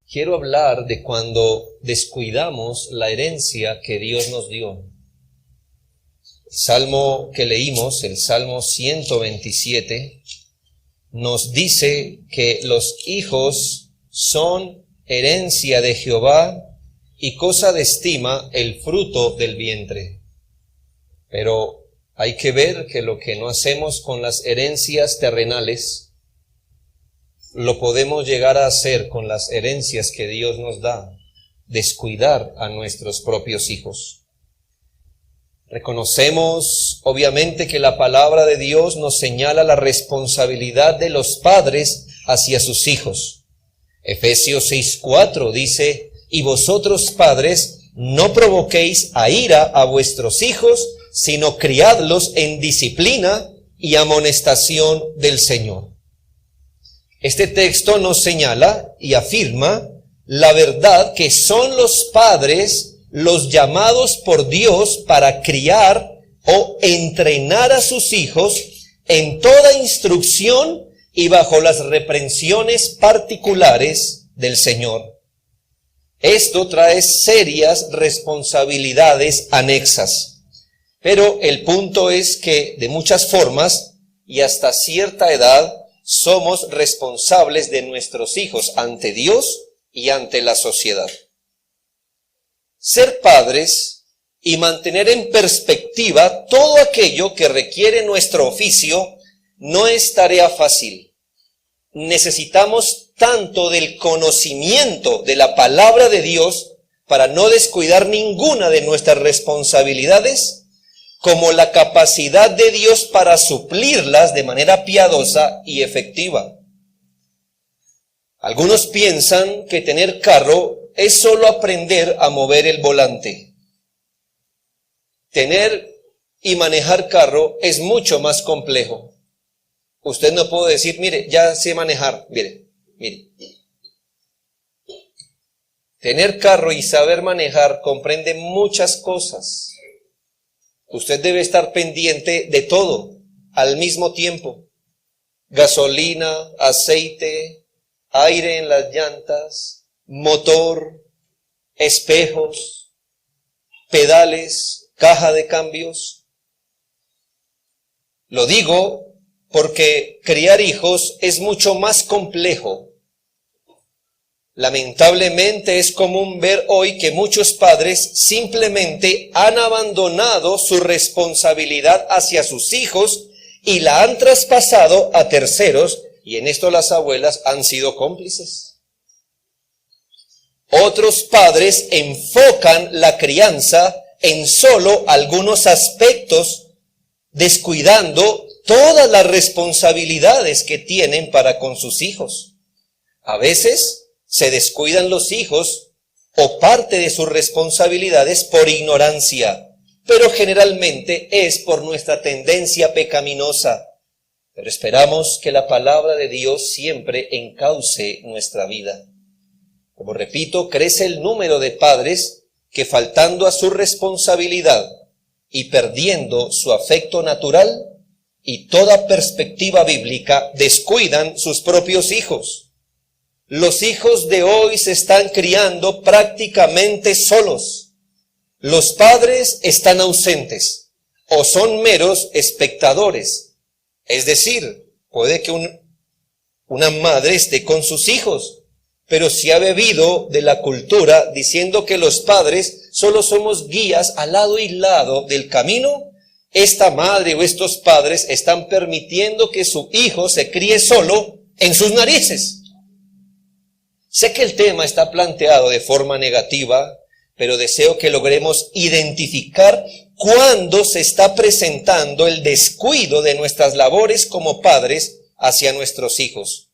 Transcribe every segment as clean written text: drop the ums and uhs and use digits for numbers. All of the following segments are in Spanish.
quiero hablar de cuando descuidamos la herencia que Dios nos dio. El salmo que leímos, el Salmo 127, nos dice que los hijos son herencia de Jehová y cosa de estima el fruto del vientre. Pero hay que ver que lo que no hacemos con las herencias terrenales, lo podemos llegar a hacer con las herencias que Dios nos da, descuidar a nuestros propios hijos. Reconocemos, obviamente, que la palabra de Dios nos señala la responsabilidad de los padres hacia sus hijos. Efesios 6:4 dice, y vosotros padres, no provoquéis a ira a vuestros hijos, sino criadlos en disciplina y amonestación del Señor. Este texto nos señala y afirma la verdad que son los padres los llamados por Dios para criar o entrenar a sus hijos en toda instrucción y bajo las reprensiones particulares del Señor. Esto trae serias responsabilidades anexas, pero el punto es que de muchas formas y hasta cierta edad somos responsables de nuestros hijos ante Dios y ante la sociedad. Ser padres y mantener en perspectiva todo aquello que requiere nuestro oficio no es tarea fácil. Necesitamos tanto del conocimiento de la palabra de Dios para no descuidar ninguna de nuestras responsabilidades, como la capacidad de Dios para suplirlas de manera piadosa y efectiva. Algunos piensan que tener carro es solo aprender a mover el volante. Tener y manejar carro es mucho más complejo. Usted no puede decir, mire, ya sé manejar, mire. Tener carro y saber manejar comprende muchas cosas. Usted debe estar pendiente de todo al mismo tiempo. Gasolina, aceite, aire en las llantas, motor, espejos, pedales, caja de cambios. Lo digo porque criar hijos es mucho más complejo. Lamentablemente es común ver hoy que muchos padres simplemente han abandonado su responsabilidad hacia sus hijos y la han traspasado a terceros, y en esto las abuelas han sido cómplices. Otros padres enfocan la crianza en solo algunos aspectos, descuidando todas las responsabilidades que tienen para con sus hijos. A veces se descuidan los hijos o parte de sus responsabilidades por ignorancia, pero generalmente es por nuestra tendencia pecaminosa. Pero esperamos que la palabra de Dios siempre encauce nuestra vida. Como repito, crece el número de padres que, faltando a su responsabilidad y perdiendo su afecto natural y toda perspectiva bíblica, descuidan sus propios hijos. Los hijos de hoy se están criando prácticamente solos. Los padres están ausentes o son meros espectadores. Es decir, puede que una madre esté con sus hijos, pero si ha bebido de la cultura diciendo que los padres solo somos guías al lado y lado del camino, esta madre o estos padres están permitiendo que su hijo se críe solo en sus narices. Sé que el tema está planteado de forma negativa, pero deseo que logremos identificar cuándo se está presentando el descuido de nuestras labores como padres hacia nuestros hijos.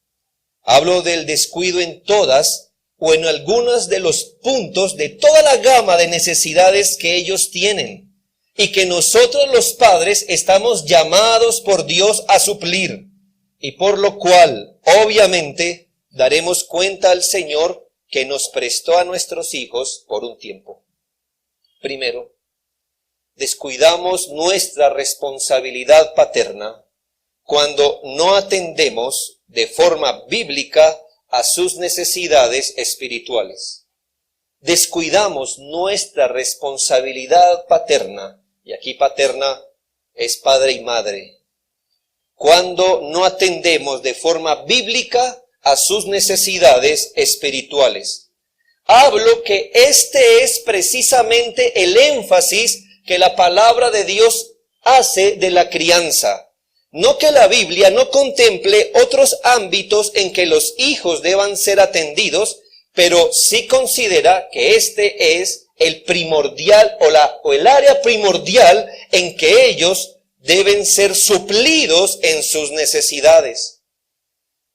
Hablo del descuido en todas o en algunos de los puntos de toda la gama de necesidades que ellos tienen y que nosotros los padres estamos llamados por Dios a suplir, y por lo cual, obviamente, daremos cuenta al Señor que nos prestó a nuestros hijos por un tiempo. Primero, descuidamos nuestra responsabilidad paterna cuando no atendemos de forma bíblica a sus necesidades espirituales. Descuidamos nuestra responsabilidad paterna, y aquí paterna es padre y madre, cuando no atendemos de forma bíblica a sus necesidades espirituales. Hablo que este es precisamente el énfasis que la palabra de Dios hace de la crianza. No que la Biblia no contemple otros ámbitos en que los hijos deban ser atendidos, pero sí considera que este es el primordial o el área primordial en que ellos deben ser suplidos en sus necesidades.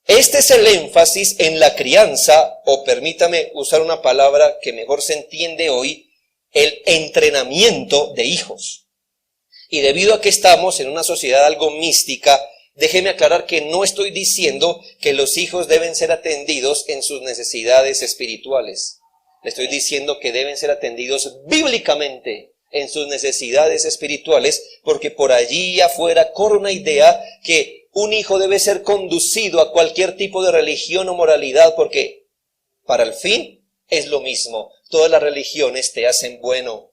Este es el énfasis en la crianza, o permítame usar una palabra que mejor se entiende hoy, el entrenamiento de hijos. Y debido a que estamos en una sociedad algo mística, déjeme aclarar que no estoy diciendo que los hijos deben ser atendidos en sus necesidades espirituales. Le estoy diciendo que deben ser atendidos bíblicamente en sus necesidades espirituales, porque por allí afuera corre una idea que un hijo debe ser conducido a cualquier tipo de religión o moralidad, porque para el fin es lo mismo. Todas las religiones te hacen bueno.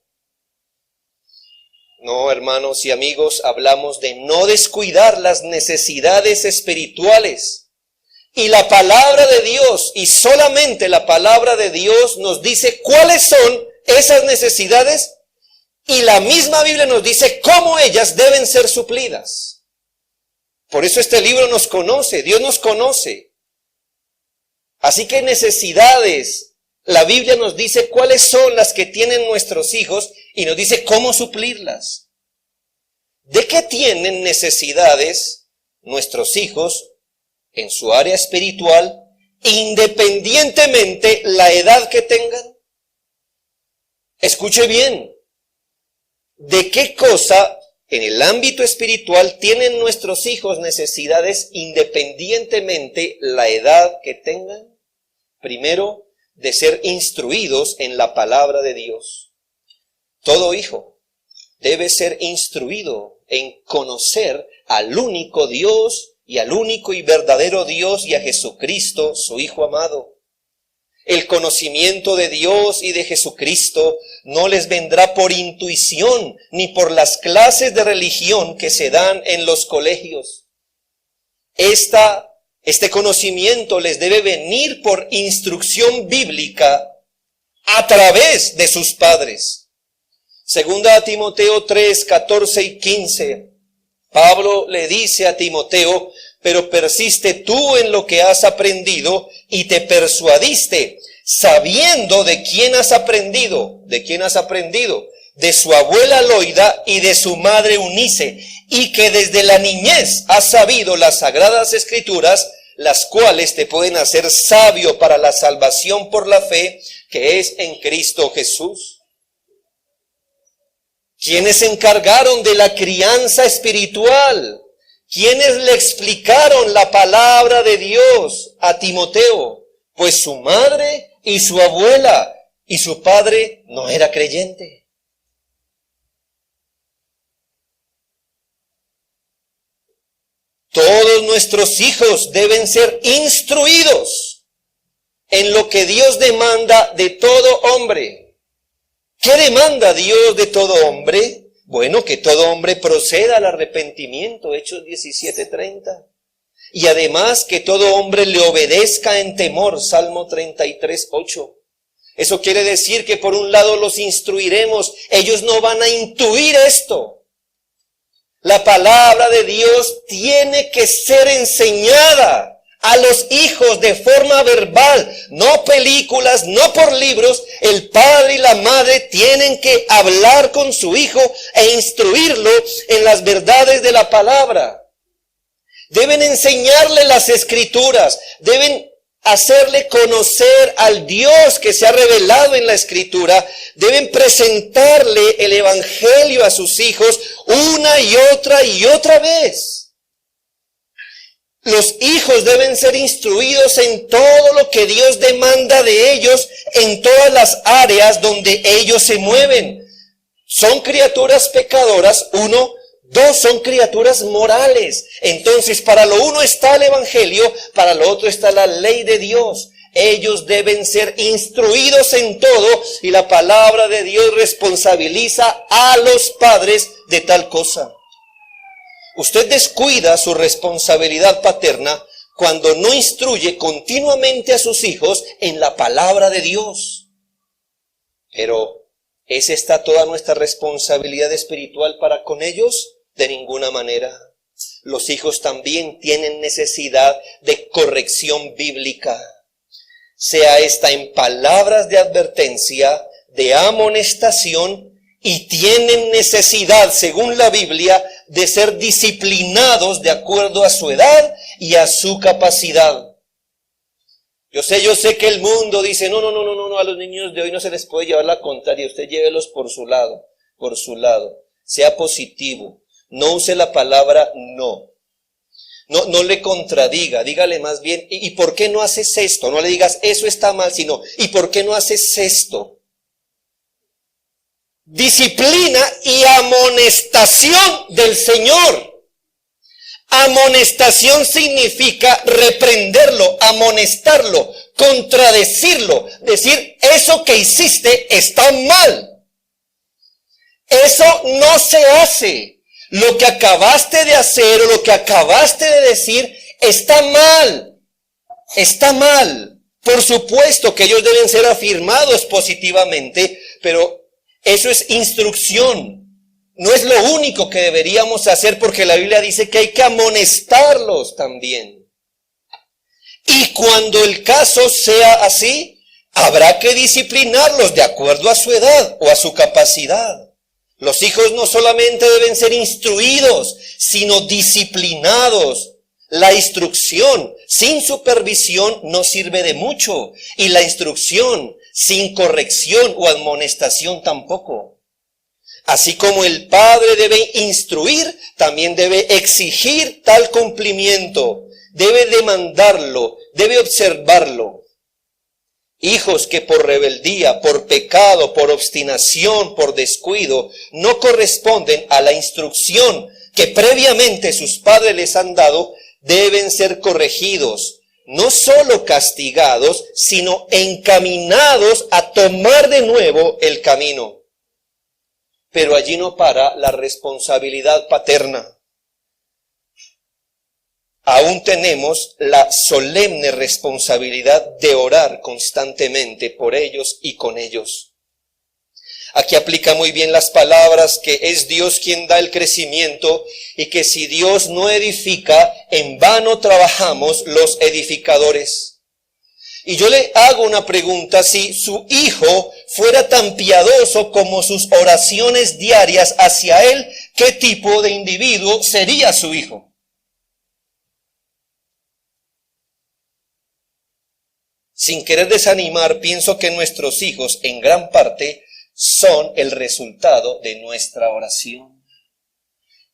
No, hermanos y amigos, hablamos de no descuidar las necesidades espirituales. Y la palabra de Dios, y solamente la palabra de Dios, nos dice cuáles son esas necesidades, y la misma Biblia nos dice cómo ellas deben ser suplidas. Por eso este libro nos conoce, Dios nos conoce. Así que necesidades, la Biblia nos dice cuáles son las que tienen nuestros hijos y nos dice cómo suplirlas. ¿De qué tienen necesidades nuestros hijos en su área espiritual, independientemente la edad que tengan? Escuche bien. ¿De qué cosa en el ámbito espiritual tienen nuestros hijos necesidades independientemente la edad que tengan? Primero, de ser instruidos en la palabra de Dios. Todo hijo debe ser instruido en conocer al único Dios y al único y verdadero Dios y a Jesucristo, su Hijo amado. El conocimiento de Dios y de Jesucristo no les vendrá por intuición ni por las clases de religión que se dan en los colegios. Este conocimiento les debe venir por instrucción bíblica a través de sus padres. Segunda a Timoteo 3, 14 y 15. Pablo le dice a Timoteo: pero persiste tú en lo que has aprendido y te persuadiste, sabiendo de quién has aprendido. ¿De quién has aprendido? De su abuela Loida y de su madre Eunice, y que desde la niñez has sabido las sagradas escrituras, las cuales te pueden hacer sabio para la salvación por la fe que es en Cristo Jesús. ¿Quiénes se encargaron de la crianza espiritual? ¿Quiénes le explicaron la palabra de Dios a Timoteo? Pues su madre y su abuela, y su padre no era creyente. Todos nuestros hijos deben ser instruidos en lo que Dios demanda de todo hombre. ¿Qué demanda Dios de todo hombre? Bueno, que todo hombre proceda al arrepentimiento, Hechos 17:30. Y además que todo hombre le obedezca en temor, Salmo 33:8. Eso quiere decir que por un lado los instruiremos, ellos no van a intuir esto. La palabra de Dios tiene que ser enseñada a los hijos de forma verbal, no películas, no por libros. El padre y la madre tienen que hablar con su hijo e instruirlo en las verdades de la palabra. Deben enseñarle las escrituras, deben hacerle conocer al Dios que se ha revelado en la escritura, deben presentarle el evangelio a sus hijos una y otra vez. Los hijos deben ser instruidos en todo lo que Dios demanda de ellos, en todas las áreas donde ellos se mueven. Son criaturas pecadoras, uno Dos son criaturas morales. Entonces, para lo uno está el evangelio, para lo otro está la ley de Dios. Ellos deben ser instruidos en todo y la palabra de Dios responsabiliza a los padres de tal cosa. Usted descuida su responsabilidad paterna cuando no instruye continuamente a sus hijos en la palabra de Dios. Pero, ¿es esta toda nuestra responsabilidad espiritual para con ellos? De ninguna manera. Los hijos también tienen necesidad de corrección bíblica, sea esta en palabras de advertencia, de amonestación, y tienen necesidad, según la Biblia, de ser disciplinados de acuerdo a su edad y a su capacidad. Yo sé que el mundo dice, no, a los niños de hoy no se les puede llevar la contraria, usted llévelos por su lado, sea positivo, no use la palabra no. No le contradiga, dígale más bien, ¿y por qué no haces esto? No le digas, eso está mal, sino, ¿y por qué no haces esto? Disciplina y amonestación del Señor. Amonestación significa reprenderlo, amonestarlo, contradecirlo, decir, eso que hiciste está mal. Eso no se hace. Lo que acabaste de hacer o lo que acabaste de decir está mal. Está mal. Por supuesto que ellos deben ser afirmados positivamente, pero eso es instrucción. No es lo único que deberíamos hacer porque la Biblia dice que hay que amonestarlos también. Y cuando el caso sea así, habrá que disciplinarlos de acuerdo a su edad o a su capacidad. Los hijos no solamente deben ser instruidos, sino disciplinados. La instrucción sin supervisión no sirve de mucho, y la instrucción sin corrección o amonestación tampoco. Así como el padre debe instruir, también debe exigir tal cumplimiento, debe demandarlo, debe observarlo. Hijos que por rebeldía, por pecado, por obstinación, por descuido, no corresponden a la instrucción que previamente sus padres les han dado, deben ser corregidos, no solo castigados, sino encaminados a tomar de nuevo el camino. Pero allí no para la responsabilidad paterna. Aún tenemos la solemne responsabilidad de orar constantemente por ellos y con ellos. Aquí aplica muy bien las palabras que es Dios quien da el crecimiento y que si Dios no edifica, en vano trabajamos los edificadores. Y yo le hago una pregunta, si su hijo fuera tan piadoso como sus oraciones diarias hacia él, ¿qué tipo de individuo sería su hijo? Sin querer desanimar, pienso que nuestros hijos en gran parte son el resultado de nuestra oración.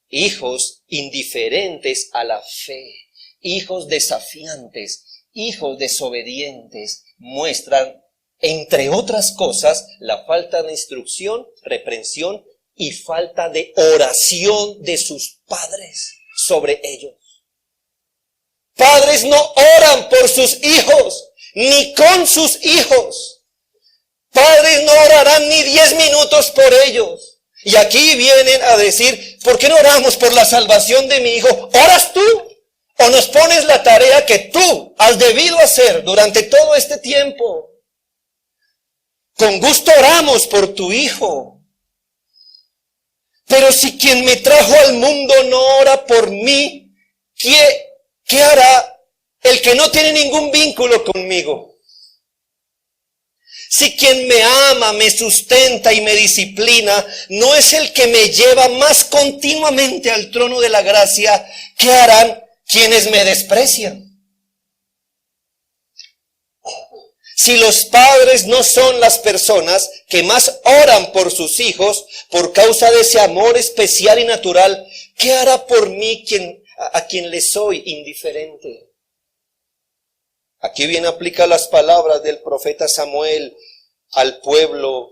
Hijos indiferentes a la fe, hijos desafiantes, hijos desobedientes, muestran, entre otras cosas, la falta de instrucción, reprensión y falta de oración de sus padres sobre ellos. Padres no oran por sus hijos, ni con sus hijos. Padres no orarán ni 10 minutos por ellos. Y aquí vienen a decir, ¿por qué no oramos por la salvación de mi hijo? ¿Oras tú? ¿O nos pones la tarea que tú has debido hacer durante todo este tiempo? Con gusto oramos por tu hijo. Pero si quien me trajo al mundo no ora por mí, ¿qué hará el que no tiene ningún vínculo conmigo? Si quien me ama, me sustenta y me disciplina, no es el que me lleva más continuamente al trono de la gracia, ¿qué harán quienes me desprecian? Si los padres no son las personas que más oran por sus hijos por causa de ese amor especial y natural, ¿qué hará por mí a quien le soy indiferente? Aquí bien aplica las palabras del profeta Samuel al pueblo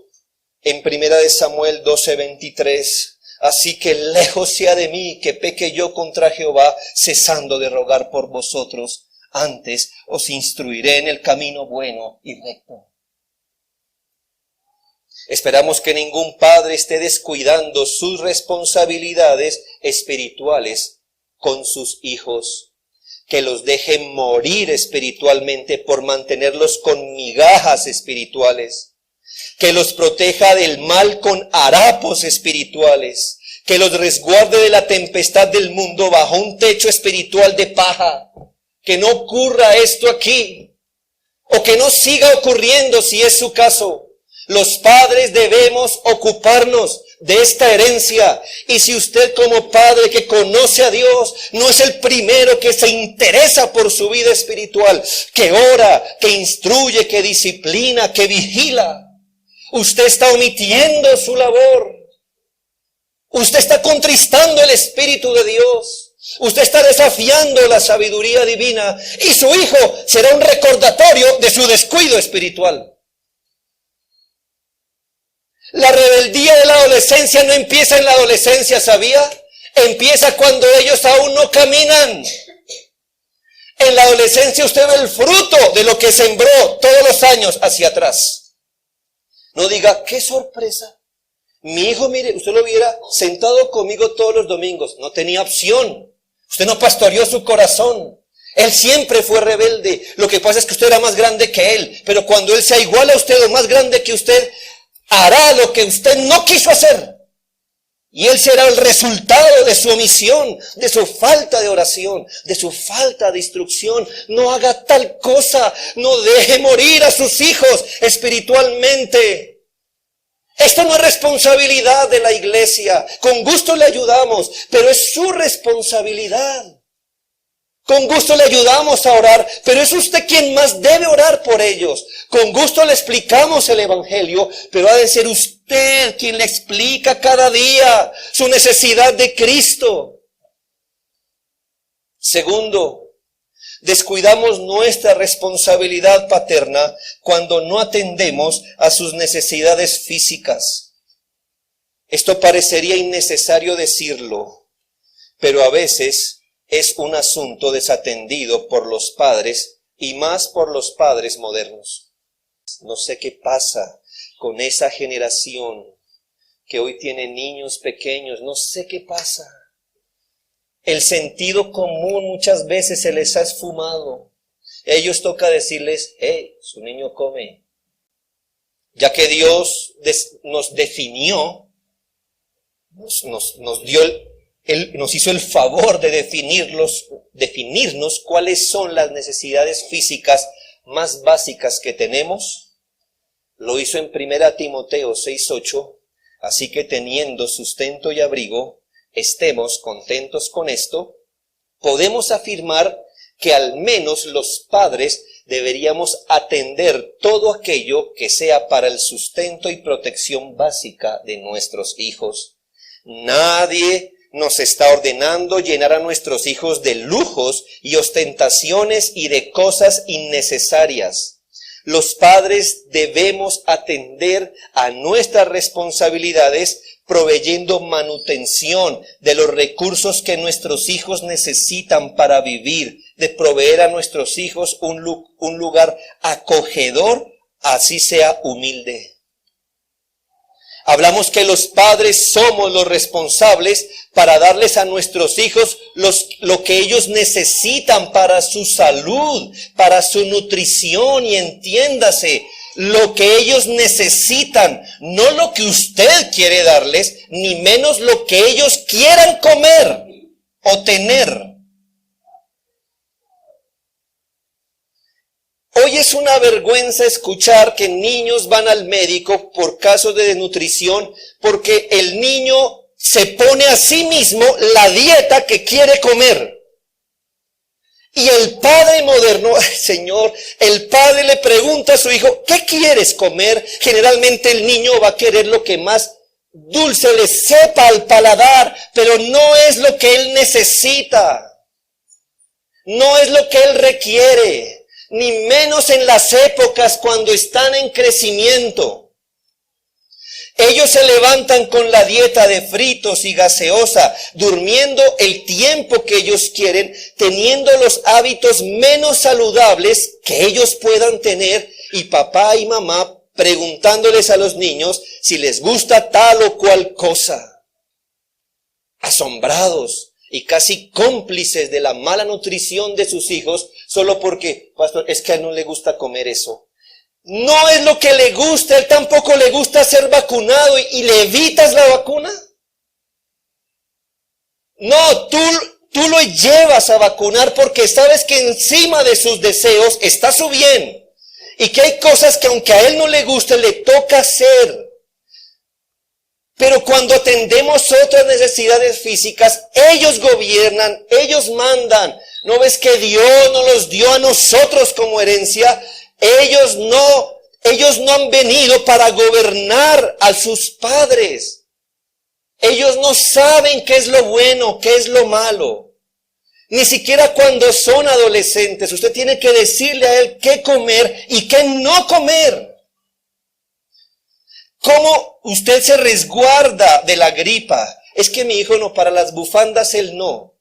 en 1 Samuel 12:23. Así que lejos sea de mí que peque yo contra Jehová, cesando de rogar por vosotros. Antes os instruiré en el camino bueno y recto. Esperamos que ningún padre esté descuidando sus responsabilidades espirituales con sus hijos, que los deje morir espiritualmente por mantenerlos con migajas espirituales, que los proteja del mal con harapos espirituales, que los resguarde de la tempestad del mundo bajo un techo espiritual de paja, que no ocurra esto aquí, o que no siga ocurriendo si es su caso. Los padres debemos ocuparnos de esta herencia. Y si usted como padre que conoce a Dios no es el primero que se interesa por su vida espiritual, que ora, que instruye, que disciplina, que vigila, usted está omitiendo su labor. Usted está contristando el Espíritu de Dios. Usted está desafiando la sabiduría divina. Y su hijo será un recordatorio de su descuido espiritual. La rebeldía de la adolescencia no empieza en la adolescencia, ¿sabía? Empieza cuando ellos aún no caminan. En la adolescencia usted ve el fruto de lo que sembró todos los años hacia atrás. No diga, qué sorpresa. Mi hijo, mire, usted lo viera sentado conmigo todos los domingos. No tenía opción. Usted no pastoreó su corazón. Él siempre fue rebelde. Lo que pasa es que usted era más grande que él. Pero cuando él sea igual a usted o más grande que usted, hará lo que usted no quiso hacer. Y él será el resultado de su omisión, de su falta de oración, de su falta de instrucción. No haga tal cosa. No deje morir a sus hijos espiritualmente. Esto no es responsabilidad de la iglesia. Con gusto le ayudamos, pero es su responsabilidad. Con gusto le ayudamos a orar, pero es usted quien más debe orar por ellos. Con gusto le explicamos el evangelio, pero ha de ser usted quien le explica cada día su necesidad de Cristo. Segundo, descuidamos nuestra responsabilidad paterna cuando no atendemos a sus necesidades físicas. Esto parecería innecesario decirlo, pero a veces es un asunto desatendido por los padres y más por los padres modernos. No sé qué pasa con esa generación que hoy tiene niños pequeños, no sé qué pasa. El sentido común muchas veces se les ha esfumado. Ellos toca decirles, hey, su niño come. Ya que Dios nos definió, nos dio Él nos hizo el favor de definirnos cuáles son las necesidades físicas más básicas que tenemos. Lo hizo en 1 Timoteo 6:8. Así que teniendo sustento y abrigo, estemos contentos con esto. Podemos afirmar que al menos los padres deberíamos atender todo aquello que sea para el sustento y protección básica de nuestros hijos. Nadie nos está ordenando llenar a nuestros hijos de lujos y ostentaciones y de cosas innecesarias. Los padres debemos atender a nuestras responsabilidades proveyendo manutención de los recursos que nuestros hijos necesitan para vivir, de proveer a nuestros hijos un lugar acogedor, así sea humilde. Hablamos que los padres somos los responsables para darles a nuestros hijos lo que ellos necesitan para su salud, para su nutrición, y entiéndase, lo que ellos necesitan, no lo que usted quiere darles, ni menos lo que ellos quieran comer o tener. Hoy es una vergüenza escuchar que niños van al médico por casos de desnutrición porque el niño se pone a sí mismo la dieta que quiere comer. Y el padre moderno, Señor, el padre le pregunta a su hijo, ¿qué quieres comer? Generalmente el niño va a querer lo que más dulce le sepa al paladar, pero no es lo que él necesita. No es lo que él requiere. Ni menos en las épocas cuando están en crecimiento. Ellos se levantan con la dieta de fritos y gaseosa, durmiendo el tiempo que ellos quieren, teniendo los hábitos menos saludables que ellos puedan tener, y papá y mamá preguntándoles a los niños si les gusta tal o cual cosa. Asombrados y casi cómplices de la mala nutrición de sus hijos, solo porque, pastor, es que a él no le gusta comer eso. No es lo que le gusta, él tampoco le gusta ser vacunado y le evitas la vacuna. No, tú lo llevas a vacunar porque sabes que encima de sus deseos está su bien. Y que hay cosas que aunque a él no le guste, le toca hacer. Pero cuando atendemos otras necesidades físicas, ellos gobiernan, ellos mandan. ¿No ves que Dios nos los dio a nosotros como herencia? Ellos no han venido para gobernar a sus padres. Ellos no saben qué es lo bueno, qué es lo malo. Ni siquiera cuando son adolescentes, usted tiene que decirle a él qué comer y qué no comer. ¿Cómo usted se resguarda de la gripa? Es que mi hijo no, para las bufandas él no.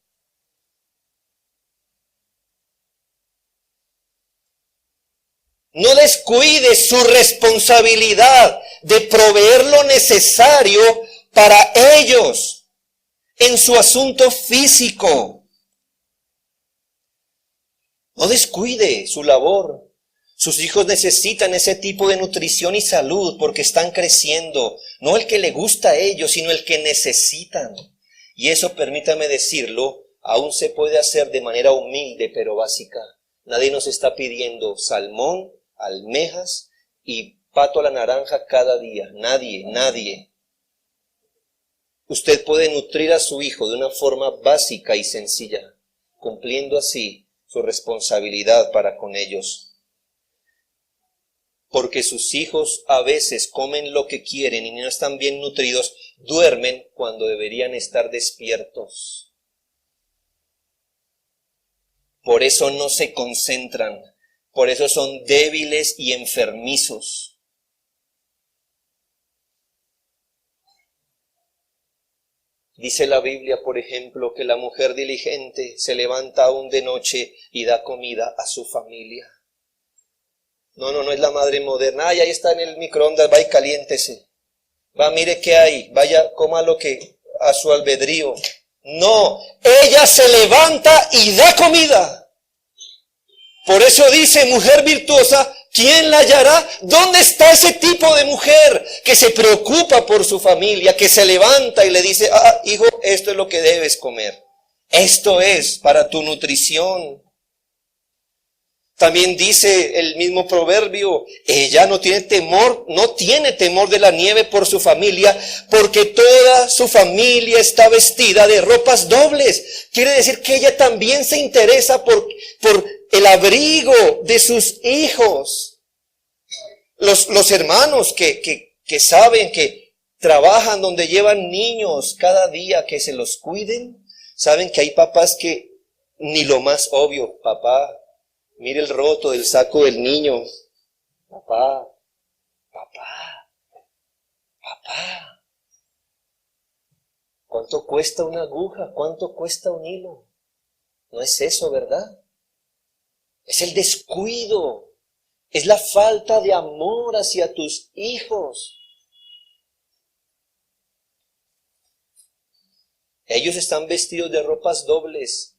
No descuide su responsabilidad de proveer lo necesario para ellos en su asunto físico. No descuide su labor. Sus hijos necesitan ese tipo de nutrición y salud porque están creciendo. No el que le gusta a ellos, sino el que necesitan. Y eso, permítame decirlo, aún se puede hacer de manera humilde pero básica. Nadie nos está pidiendo salmón, almejas y pato a la naranja cada día. Nadie. Usted puede nutrir a su hijo de una forma básica y sencilla, cumpliendo así su responsabilidad para con ellos. Porque sus hijos a veces comen lo que quieren y no están bien nutridos, duermen cuando deberían estar despiertos. Por eso no se concentran. Por eso son débiles y enfermizos. Dice la Biblia, por ejemplo, que la mujer diligente se levanta aún de noche y da comida a su familia. No es la madre moderna. Ay, ahí está en el microondas, va y caliéntese. Va, mire qué hay, vaya, coma lo que a su albedrío. No, ella se levanta y da comida. Por eso dice, mujer virtuosa, ¿quién la hallará? ¿Dónde está ese tipo de mujer que se preocupa por su familia, que se levanta y le dice, hijo, esto es lo que debes comer? Esto es para tu nutrición. También dice el mismo proverbio, ella no tiene temor de la nieve por su familia, porque toda su familia está vestida de ropas dobles. Quiere decir que ella también se interesa por el abrigo de sus hijos. Los hermanos que saben que trabajan donde llevan niños cada día que se los cuiden, saben que hay papás que ni lo más obvio, papá, mire el roto del saco del niño. Papá. ¿Cuánto cuesta una aguja? ¿Cuánto cuesta un hilo? No es eso, ¿verdad? Es el descuido. Es la falta de amor hacia tus hijos. Ellos están vestidos de ropas dobles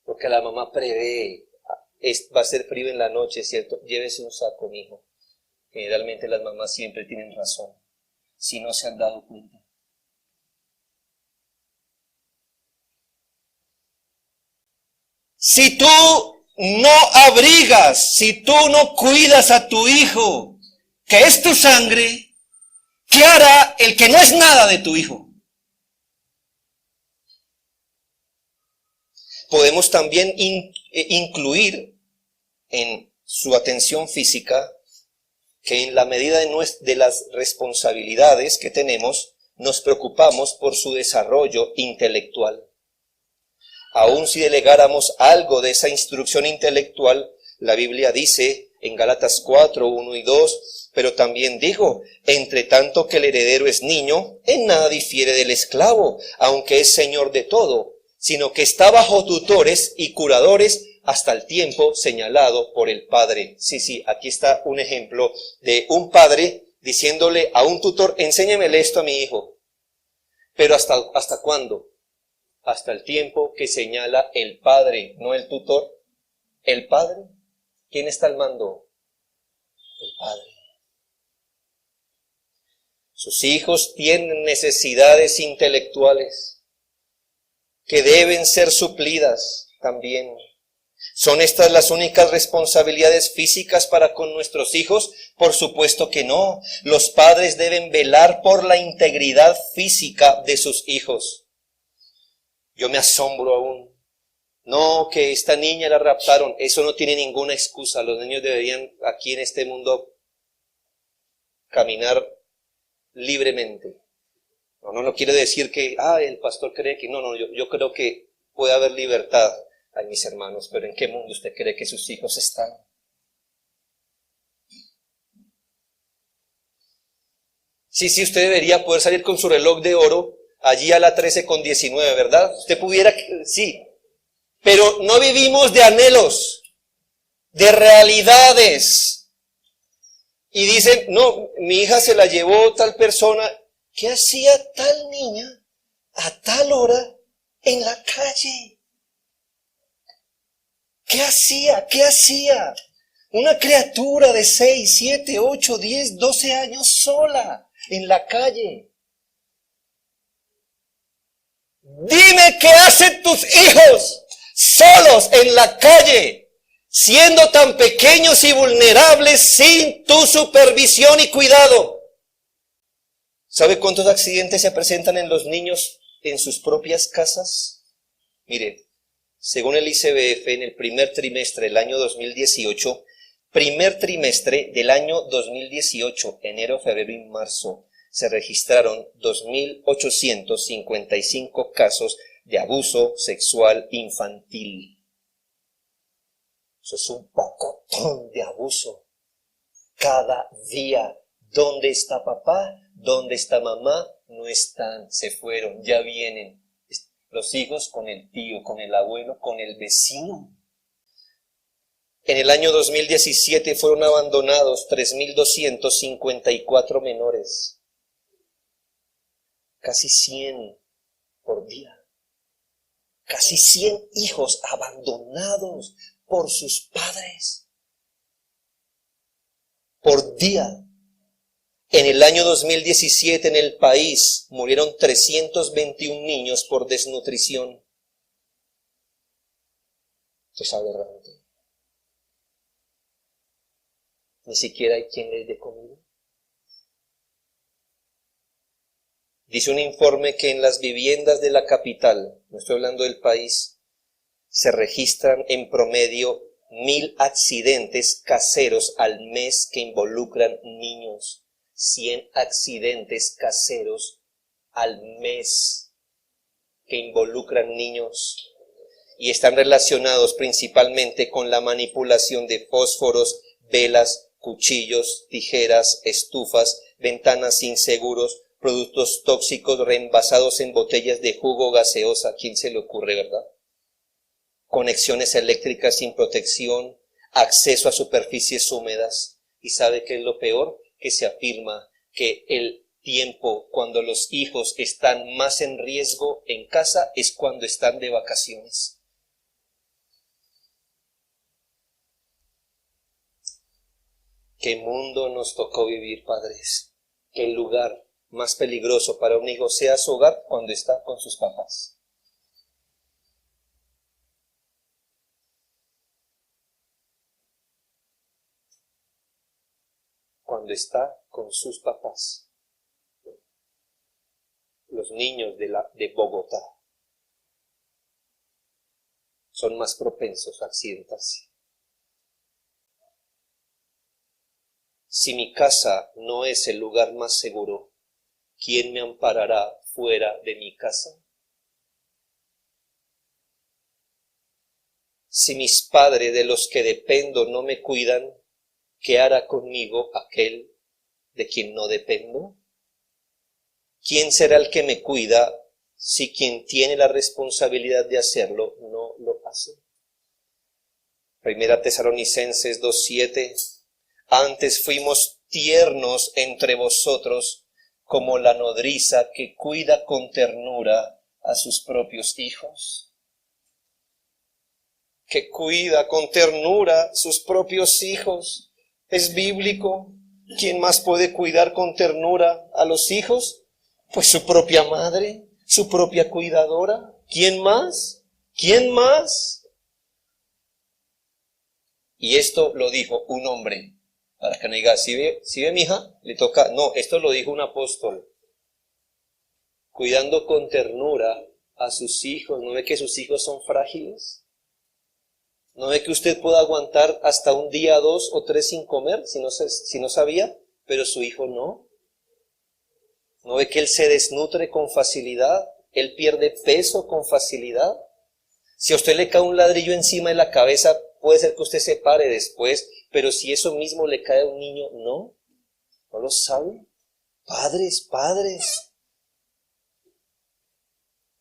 porque la mamá prevé. Va a ser frío en la noche, ¿cierto? Llévese un saco, mijo. Generalmente las mamás siempre tienen razón, si no se han dado cuenta. Si tú no abrigas, si tú no cuidas a tu hijo, que es tu sangre, ¿qué hará el que no es nada de tu hijo? Podemos también incluir en su atención física que en la medida de las responsabilidades que tenemos, nos preocupamos por su desarrollo intelectual. Aun si delegáramos algo de esa instrucción intelectual, la Biblia dice en Gálatas 4, 1 y 2, pero también dijo, entre tanto que el heredero es niño, en nada difiere del esclavo, aunque es señor de todo, sino que está bajo tutores y curadores hasta el tiempo señalado por el padre. Sí, aquí está un ejemplo de un padre diciéndole a un tutor, enséñemele esto a mi hijo. Pero ¿hasta cuándo? Hasta el tiempo que señala el padre, no el tutor. ¿El padre? ¿Quién está al mando? El padre. Sus hijos tienen necesidades intelectuales que deben ser suplidas también. ¿Son estas las únicas responsabilidades físicas para con nuestros hijos? Por supuesto que no. Los padres deben velar por la integridad física de sus hijos. Yo me asombro aún. No, que esta niña la raptaron. Eso no tiene ninguna excusa. Los niños deberían aquí en este mundo caminar libremente. No quiere decir que, el pastor cree que, yo creo que puede haber libertad. Ay, mis hermanos, pero ¿en qué mundo usted cree que sus hijos están? Sí, usted debería poder salir con su reloj de oro allí a la 13:19, ¿verdad? Usted pudiera, sí, pero no vivimos de anhelos, de realidades. Y dicen, no, mi hija se la llevó tal persona. ¿Qué hacía tal niña a tal hora en la calle? ¿Qué hacía? Una criatura de 6, 7, 8, 10, 12 años sola en la calle. Dime qué hacen tus hijos solos en la calle, siendo tan pequeños y vulnerables sin tu supervisión y cuidado. ¿Sabe cuántos accidentes se presentan en los niños en sus propias casas? Mire, según el ICBF, en el primer trimestre del año 2018, enero, febrero y marzo, se registraron 2.855 casos de abuso sexual infantil. Eso es un pocotón de abuso. Cada día, ¿dónde está papá? ¿Dónde está mamá? No están, se fueron, ya vienen. Los hijos con el tío, con el abuelo, con el vecino. En el año 2017 fueron abandonados 3.254 menores. Casi 100 por día. Casi 100 hijos abandonados por sus padres. Por día. En el año 2017 en el país murieron 321 niños por desnutrición. Esto es aberrante. Ni siquiera hay quien les dé comida. Dice un informe que en las viviendas de la capital, no estoy hablando del país, se registran en promedio 1.000 accidentes caseros al mes que involucran niños. 100 accidentes caseros al mes que involucran niños y están relacionados principalmente con la manipulación de fósforos, velas, cuchillos, tijeras, estufas, ventanas inseguros, productos tóxicos reenvasados en botellas de jugo gaseosa. ¿A quién se le ocurre, verdad? Conexiones eléctricas sin protección, acceso a superficies húmedas. ¿Y sabe qué es lo peor? Que se afirma que el tiempo cuando los hijos están más en riesgo en casa es cuando están de vacaciones. ¿Qué mundo nos tocó vivir, padres? ¿Qué lugar más peligroso para un hijo sea su hogar cuando está con sus papás? Cuando está con sus papás. Los niños de Bogotá son más propensos a accidentarse. Si mi casa no es el lugar más seguro, ¿quién me amparará fuera de mi casa? Si mis padres de los que dependo no me cuidan, ¿qué hará conmigo aquel de quien no dependo? ¿Quién será el que me cuida si quien tiene la responsabilidad de hacerlo no lo hace? Primera Tesalonicenses 2:7. Antes fuimos tiernos entre vosotros como la nodriza que cuida con ternura a sus propios hijos. Que cuida con ternura sus propios hijos. ¿Es bíblico? ¿Quién más puede cuidar con ternura a los hijos? Pues su propia madre, su propia cuidadora. ¿Quién más? ¿Quién más? Y esto lo dijo un hombre. Para que no diga, ¿sí ve mi hija? Le toca. No, esto lo dijo un apóstol. Cuidando con ternura a sus hijos. ¿No ve que sus hijos son frágiles? ¿No ve que usted puede aguantar hasta un día, 2 o 3 sin comer, si no sabía? Pero su hijo no. ¿No ve que él se desnutre con facilidad? Él pierde peso con facilidad. Si a usted le cae un ladrillo encima de la cabeza, puede ser que usted se pare después, pero si eso mismo le cae a un niño, no lo sabe. Padres.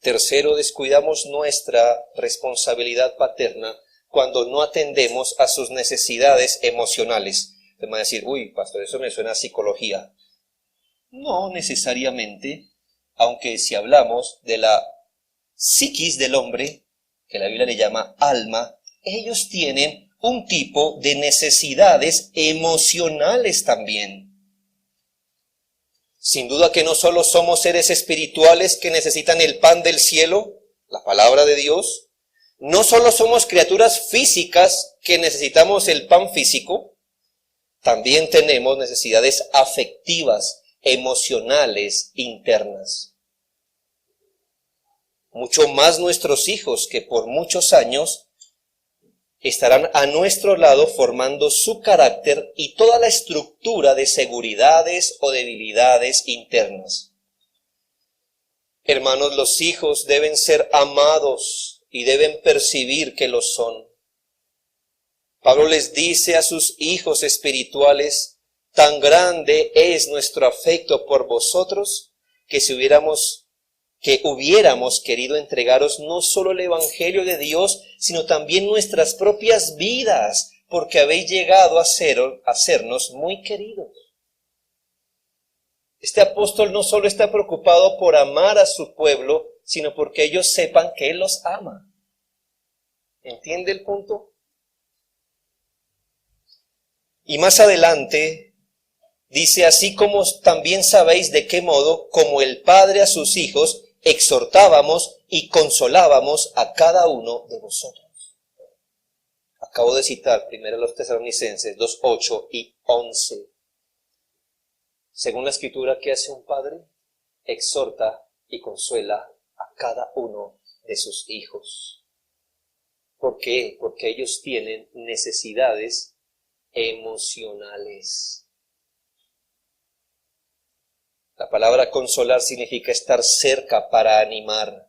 Tercero, descuidamos nuestra responsabilidad paterna cuando no atendemos a sus necesidades emocionales. Te van a decir, uy, pastor, eso me suena a psicología. No necesariamente, aunque si hablamos de la psiquis del hombre, que la Biblia le llama alma, ellos tienen un tipo de necesidades emocionales también. Sin duda que no solo somos seres espirituales que necesitan el pan del cielo, la palabra de Dios, no solo somos criaturas físicas que necesitamos el pan físico, también tenemos necesidades afectivas, emocionales, internas. Mucho más nuestros hijos que por muchos años estarán a nuestro lado formando su carácter y toda la estructura de seguridades o debilidades internas. Hermanos, los hijos deben ser amados y deben percibir que lo son. Pablo les dice a sus hijos espirituales, tan grande es nuestro afecto por vosotros que hubiéramos querido entregaros no solo el evangelio de Dios, sino también nuestras propias vidas, porque habéis llegado a sernos muy queridos. Este apóstol no solo está preocupado por amar a su pueblo, sino porque ellos sepan que Él los ama. ¿Entiende el punto? Y más adelante dice, así como también sabéis de qué modo, como el Padre a sus hijos, exhortábamos y consolábamos a cada uno de vosotros. Acabo de citar primero los Tesalonicenses 2:8 y 11. Según la Escritura, ¿qué hace un padre? Exhorta y consuela a cada uno de sus hijos. ¿Por qué? Porque ellos tienen necesidades emocionales. La palabra consolar significa estar cerca para animar.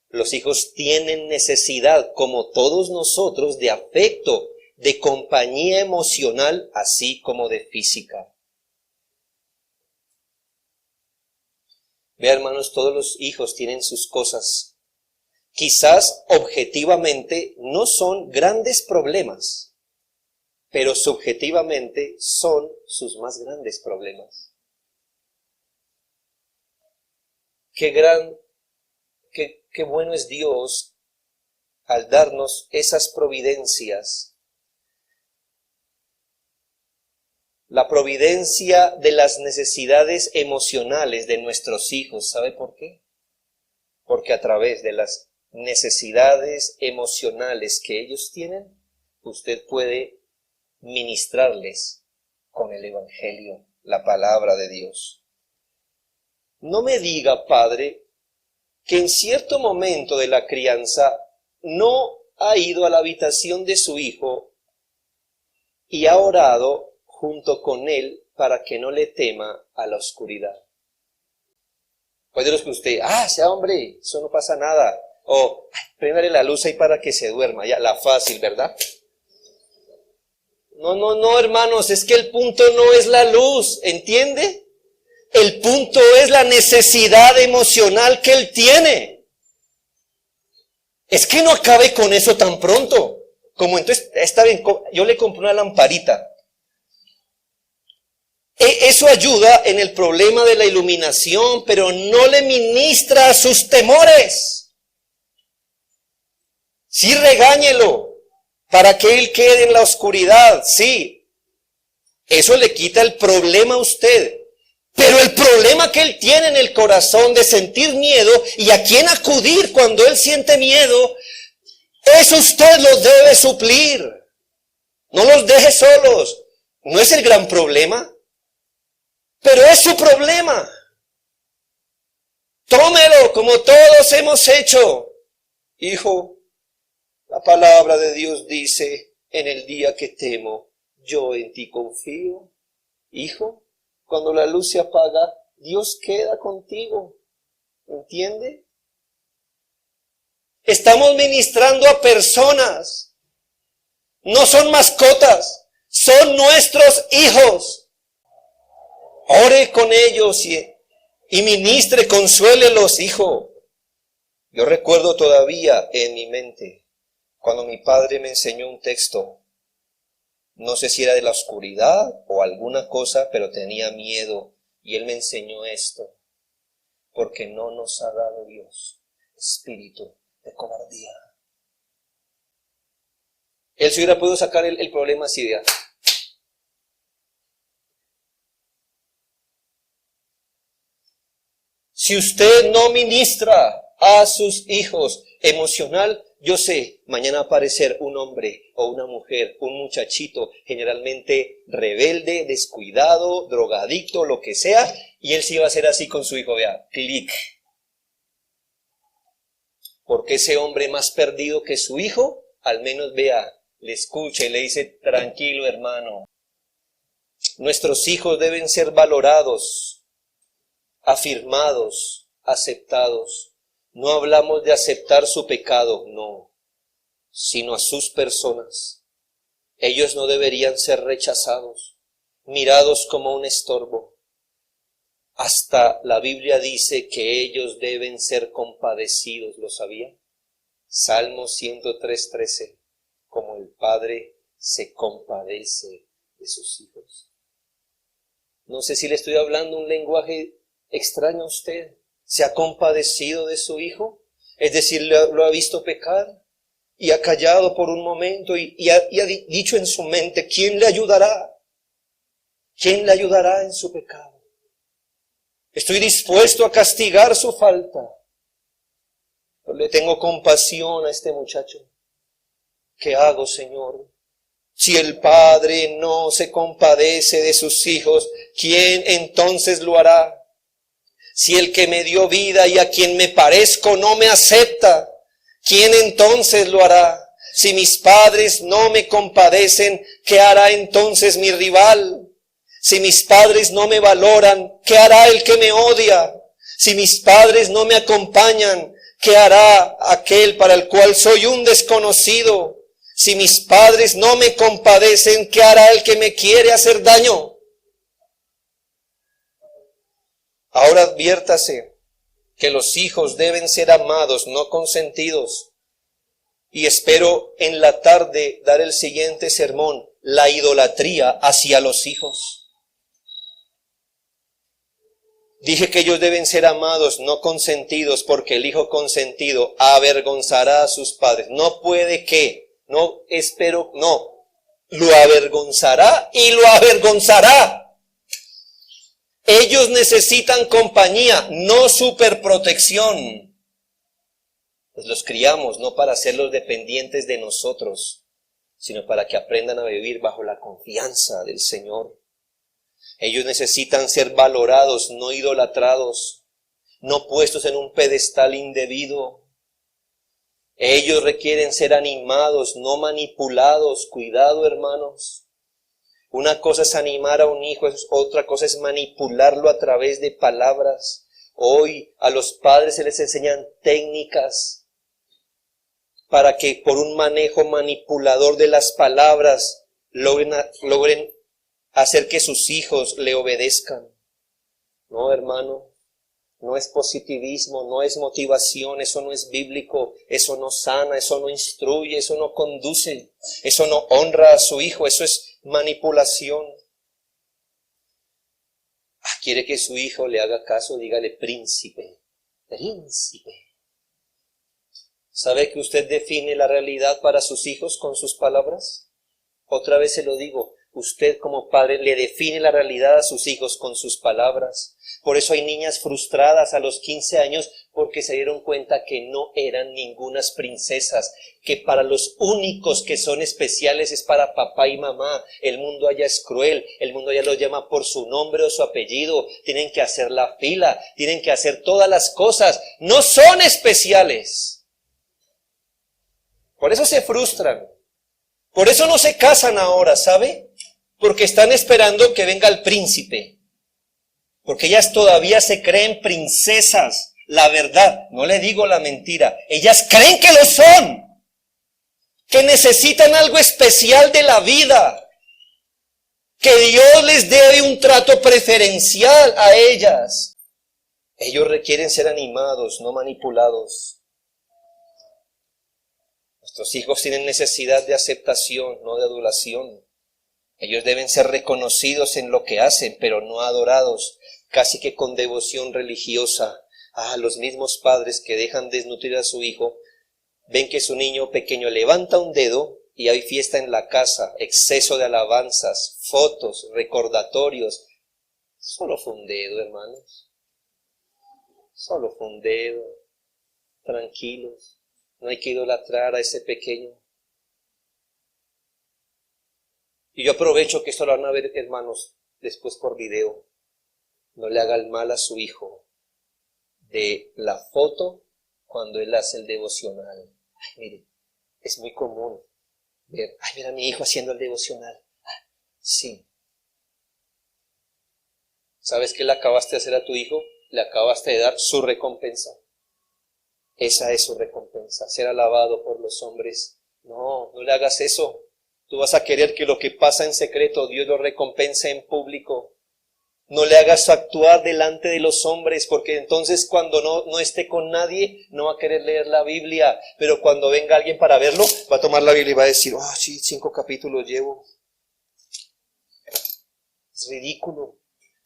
Los hijos tienen necesidad, como todos nosotros, de afecto, de compañía emocional, así como de física. Vean, hermanos, todos los hijos tienen sus cosas. Quizás objetivamente no son grandes problemas, pero subjetivamente son sus más grandes problemas. Qué bueno es Dios al darnos esas providencias. La providencia de las necesidades emocionales de nuestros hijos. ¿Sabe por qué? Porque a través de las necesidades emocionales que ellos tienen, usted puede ministrarles con el Evangelio, la palabra de Dios. No me diga, padre, que en cierto momento de la crianza no ha ido a la habitación de su hijo y ha orado junto con él para que no le tema a la oscuridad. Puede los que usted, sea hombre, eso no pasa nada. O, préndale la luz ahí para que se duerma. Ya, la fácil, ¿verdad? No, hermanos, es que el punto no es la luz, ¿entiende? El punto es la necesidad emocional que él tiene. Es que no acabe con eso tan pronto. Como entonces, está bien, yo le compré una lamparita. Eso ayuda en el problema de la iluminación, pero no le ministra a sus temores. Sí, regáñelo para que él quede en la oscuridad, sí. Eso le quita el problema a usted. Pero el problema que él tiene en el corazón de sentir miedo y a quién acudir cuando él siente miedo, eso usted lo debe suplir. No los deje solos. No es el gran problema, pero es su problema. Tómelo como todos hemos hecho. Hijo, la palabra de Dios dice, en el día que temo, yo en ti confío. Hijo, cuando la luz se apaga, Dios queda contigo. ¿Entiende? Estamos ministrando a personas. No son mascotas, son nuestros hijos. Ore con ellos y ministre, consuélelos, hijo. Yo recuerdo todavía en mi mente cuando mi padre me enseñó un texto. No sé si era de la oscuridad o alguna cosa, pero tenía miedo. Y él me enseñó esto. Porque no nos ha dado Dios espíritu de cobardía. Él se hubiera podido sacar el problema así de... Si usted no ministra a sus hijos emocional, yo sé, mañana va a aparecer un hombre o una mujer, un muchachito, generalmente rebelde, descuidado, drogadicto, lo que sea, y él sí va a hacer así con su hijo, vea, clic. Porque ese hombre más perdido que su hijo, al menos vea, le escucha y le dice, tranquilo hermano. Nuestros hijos deben ser valorados, afirmados, aceptados. No hablamos de aceptar su pecado, no, sino a sus personas. Ellos no deberían ser rechazados, mirados como un estorbo. Hasta la Biblia dice que ellos deben ser compadecidos, ¿lo sabía? Salmo 103:13, como el Padre se compadece de sus hijos. No sé si le estoy hablando un lenguaje extraño a usted. ¿Se ha compadecido de su hijo? Es decir, lo ha visto pecar y ha callado por un momento y ha dicho en su mente, ¿quién le ayudará? ¿Quién le ayudará en su pecado? Estoy dispuesto a castigar su falta. Pero le tengo compasión a este muchacho. ¿Qué hago, Señor? Si el padre no se compadece de sus hijos, ¿quién entonces lo hará? Si el que me dio vida y a quien me parezco no me acepta, ¿quién entonces lo hará? Si mis padres no me compadecen, ¿qué hará entonces mi rival? Si mis padres no me valoran, ¿qué hará el que me odia? Si mis padres no me acompañan, ¿qué hará aquel para el cual soy un desconocido? Si mis padres no me compadecen, ¿qué hará el que me quiere hacer daño? Ahora adviértase que los hijos deben ser amados, no consentidos. Y espero en la tarde dar el siguiente sermón, la idolatría hacia los hijos. Dije que ellos deben ser amados, no consentidos, porque el hijo consentido avergonzará a sus padres. No puede que, no espero, no, lo avergonzará y lo avergonzará. Ellos necesitan compañía, no superprotección. Pues los criamos no para hacerlos dependientes de nosotros, sino para que aprendan a vivir bajo la confianza del Señor. Ellos necesitan ser valorados, no idolatrados, no puestos en un pedestal indebido. Ellos requieren ser animados, no manipulados. Cuidado, hermanos. Una cosa es animar a un hijo, otra cosa es manipularlo a través de palabras. Hoy a los padres se les enseñan técnicas para que por un manejo manipulador de las palabras logren hacer que sus hijos le obedezcan. No, hermano, no es positivismo, no es motivación, eso no es bíblico, eso no sana, eso no instruye, eso no conduce, eso no honra a su hijo, eso es manipulación. Quiere que su hijo le haga caso, dígale príncipe, príncipe. ¿Sabe que usted define la realidad para sus hijos con sus palabras? Otra vez se lo digo, usted como padre le define la realidad a sus hijos con sus palabras. Por eso hay niñas frustradas a los 15 años porque se dieron cuenta que no eran ningunas princesas, que para los únicos que son especiales es para papá y mamá. El mundo allá es cruel, el mundo allá los llama por su nombre o su apellido, tienen que hacer la fila, tienen que hacer todas las cosas, no son especiales. Por eso se frustran, por eso no se casan ahora, ¿sabe? Porque están esperando que venga el príncipe. Porque ellas todavía se creen princesas. La verdad, no le digo la mentira. Ellas creen que lo son. Que necesitan algo especial de la vida. Que Dios les debe un trato preferencial a ellas. Ellos requieren ser animados, no manipulados. Nuestros hijos tienen necesidad de aceptación, no de adulación. Ellos deben ser reconocidos en lo que hacen, pero no adorados, casi que con devoción religiosa. Los mismos padres que dejan desnutrir a su hijo, ven que su niño pequeño levanta un dedo y hay fiesta en la casa, exceso de alabanzas, fotos, recordatorios. Solo fue un dedo, hermanos. Solo fue un dedo. Tranquilos. No hay que idolatrar a ese pequeño. Y yo aprovecho que esto lo van a ver, hermanos, después por video. No le haga el mal a su hijo de la foto cuando él hace el devocional. Mire, es muy común ver, mira a mi hijo haciendo el devocional. Sí. ¿Sabes qué le acabaste de hacer a tu hijo? Le acabaste de dar su recompensa. Esa es su recompensa, ser alabado por los hombres. No, no le hagas eso. Tú vas a querer que lo que pasa en secreto, Dios lo recompense en público. No le hagas actuar delante de los hombres, porque entonces cuando no esté con nadie, no va a querer leer la Biblia. Pero cuando venga alguien para verlo, va a tomar la Biblia y va a decir, sí, 5 capítulos llevo. Es ridículo.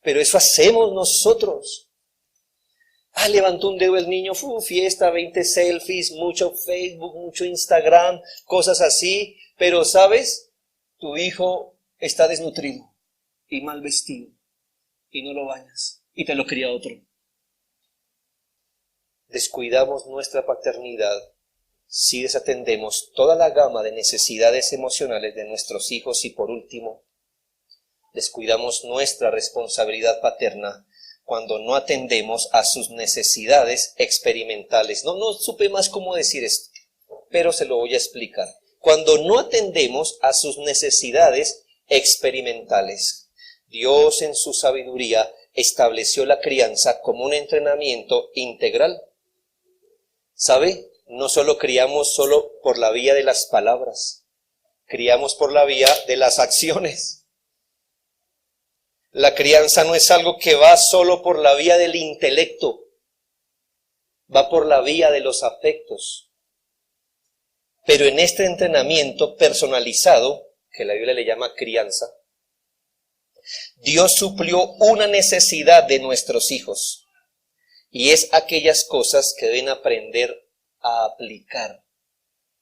Pero eso hacemos nosotros. Levantó un dedo el niño, fiesta, 20 selfies, mucho Facebook, mucho Instagram, cosas así. Pero, ¿sabes? Tu hijo está desnutrido y mal vestido y no lo bañas y te lo cría otro. Descuidamos nuestra paternidad si desatendemos toda la gama de necesidades emocionales de nuestros hijos y, por último, descuidamos nuestra responsabilidad paterna cuando no atendemos a sus necesidades experimentales. No supe más cómo decir esto, pero se lo voy a explicar. Cuando no atendemos a sus necesidades experimentales. Dios en su sabiduría estableció la crianza como un entrenamiento integral. ¿Sabe? No solo criamos solo por la vía de las palabras, criamos por la vía de las acciones. La crianza no es algo que va solo por la vía del intelecto, va por la vía de los afectos. Pero en este entrenamiento personalizado, que la Biblia le llama crianza, Dios suplió una necesidad de nuestros hijos, y es aquellas cosas que deben aprender a aplicar,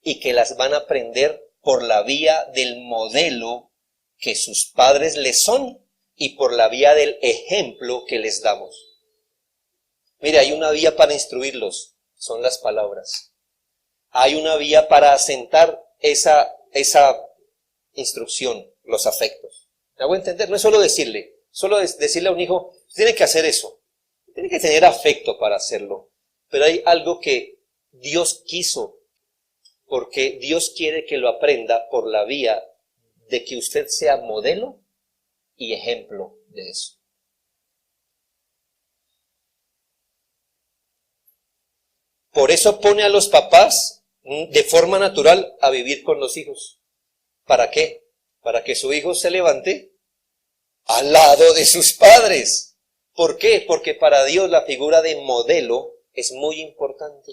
y que las van a aprender por la vía del modelo que sus padres les son, y por la vía del ejemplo que les damos. Mire, hay una vía para instruirlos, son las palabras. Hay una vía para asentar esa instrucción, los afectos. ¿Me hago entender? No es solo decirle a un hijo, tiene que hacer eso. Tiene que tener afecto para hacerlo. Pero hay algo que Dios quiso, porque Dios quiere que lo aprenda por la vía de que usted sea modelo y ejemplo de eso. Por eso pone a los papás de forma natural a vivir con los hijos. ¿Para qué? para que su hijo se levante al lado de sus padres. ¿Por qué? Porque para Dios la figura de modelo es muy importante.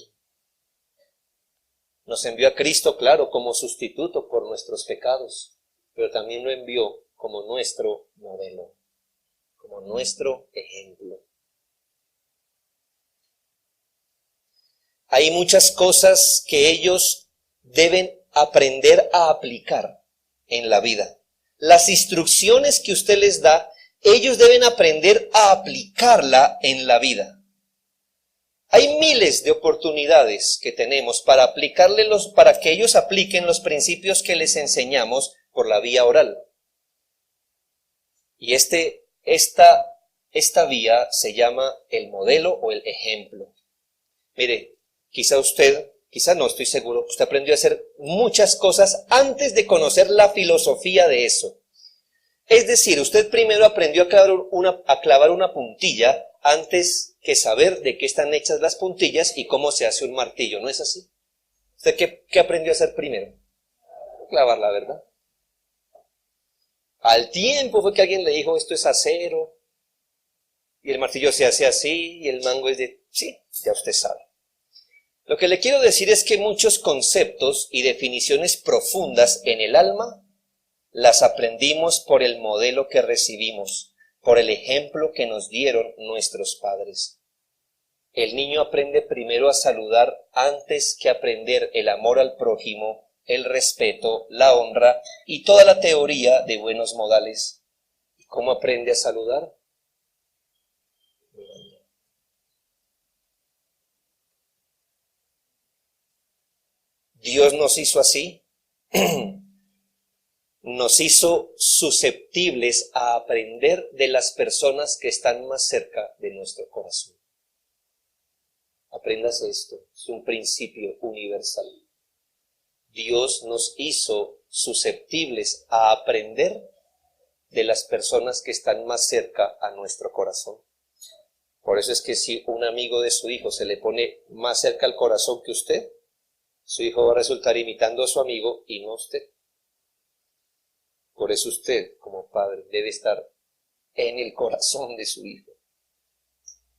Nos envió a Cristo, claro, como sustituto por nuestros pecados, pero también lo envió como nuestro modelo, como nuestro ejemplo. Hay muchas cosas que ellos deben aprender a aplicar en la vida. Las instrucciones que usted les da, ellos deben aprender a aplicarla en la vida. Hay miles de oportunidades que tenemos para para que ellos apliquen los principios que les enseñamos por la vía oral. Y esta vía se llama el modelo o el ejemplo. Mire, quizá no estoy seguro, usted aprendió a hacer muchas cosas antes de conocer la filosofía de eso. Es decir, usted primero aprendió a clavar una puntilla antes que saber de qué están hechas las puntillas y cómo se hace un martillo, ¿no es así? ¿Usted qué aprendió a hacer primero? Clavarla, ¿verdad? Al tiempo fue que alguien le dijo, esto es acero, y el martillo se hace así, y el mango es de... Sí, ya usted sabe. Lo que le quiero decir es que muchos conceptos y definiciones profundas en el alma las aprendimos por el modelo que recibimos, por el ejemplo que nos dieron nuestros padres. El niño aprende primero a saludar antes que aprender el amor al prójimo, el respeto, la honra y toda la teoría de buenos modales. ¿Y cómo aprende a saludar? Dios nos hizo así. Nos hizo susceptibles a aprender de las personas que están más cerca de nuestro corazón. Apréndase esto, es un principio universal. Dios nos hizo susceptibles a aprender de las personas que están más cerca a nuestro corazón. Por eso es que si un amigo de su hijo se le pone más cerca al corazón que usted, su hijo va a resultar imitando a su amigo y no a usted. Por eso usted, como padre, debe estar en el corazón de su hijo.